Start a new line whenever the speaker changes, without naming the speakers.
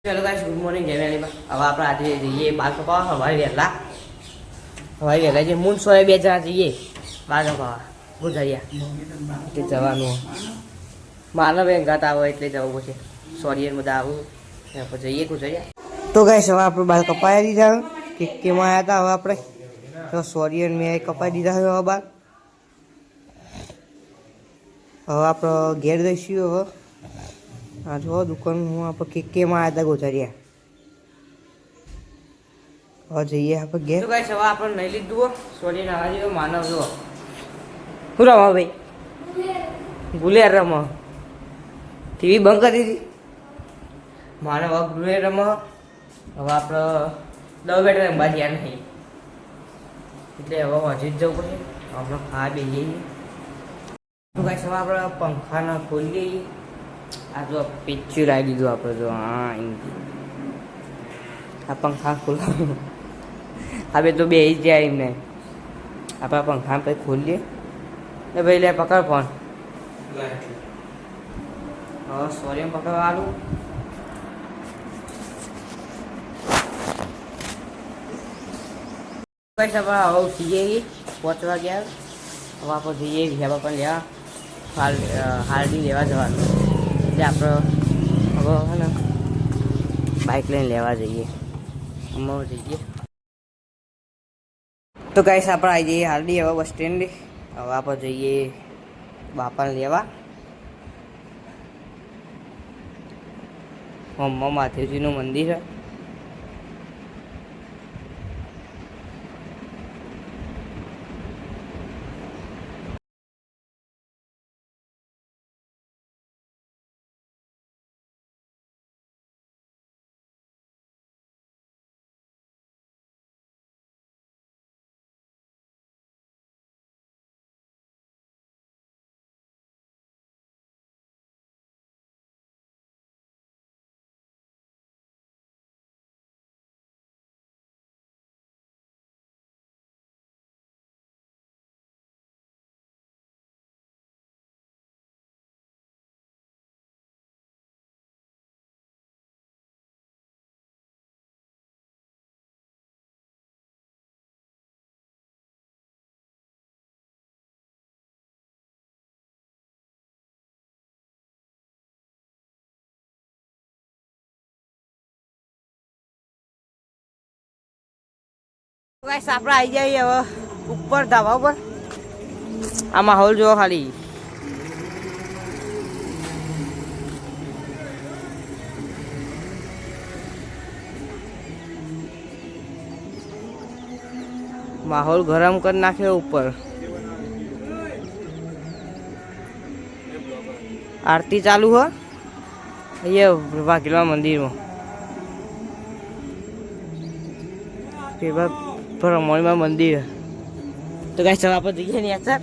चलो guys good morning जय मेली बा अब આપણે આજે જઈએ બાર કપાવા હવાઈ વહેલા જે મૂન સોય બે જણા જઈએ બાર કપાવા ગુજારિયા તે જવાનું માનવ ગાત આવો એટલે જવું પડશે સોરિયર બધા આવું પછી જઈએ ગુજારિયા તો ગાઈસ હવે આપણે બાર કપાયા દીધા કેમાં આવ્યા હતા હવે આપણે તો સોરિયર મેં કપાઈ દીધા હવે બાર હવે આપણે ઘેર જઈશું હવે આ જો દુકાન હું આપણે કેમાં આવ્યા હતા ગોચારિયા હવે જઈએ આપણે ઘેર તો ગાઈસ હવે આપણે નહીં લીધું સોરી ના જેવો માનવ જો શું રમા ભાઈ ગુલેર રમ ટીવી બંધ કરી દીધી માનવ ગુલેર રમ હવે આપણે 10 બેટર રમવા ગયા નહીં એટલે હવે હજી જ જવું પડશે આપણે ખા બે જઈએ તો ગાઈસ હવે આપણે પંખાના ખોલી દઈએ આ જો પિક્ચર આવી દીધું આપણે જો હા આ પંખા ખોલવાનું હવે તો બે જાય એમને આપણે પંખા પછી ખોલીએ એ ભાઈ લે પકડ ફોન હવે સોરી પકડવાનું પૈસા પણ હવે ઉઠી જઈએ પહોંચવા ગયા હવે આપણે જઈએ વિઝા પણ લેવા હાલડી લેવા જવાનું એટલે આપણે હવે હે ને બાઇક લઈને લેવા જઈએ અમે જઈએ તો ગાઈસ આપણે આવી જઈએ હાલડી હવે બસ સ્ટેન્ડ હવે આપણે જઈએ બાપાને લેવા મમ્મા માધેવજીનું મંદિર છે ગાઈસ આપણે આવી જઈએ હવે ઉપર ધાબા ઉપર આ માહોલ જો ખાલી માહોલ ગરમ કરી નાખ્યો ઉપર આરતી ચાલુ હો અહીંયા વાઘેલા મંદિરમાં ભરમણીમાં મંદિર તો ગાઈસ આપણે જઈએ ને યાર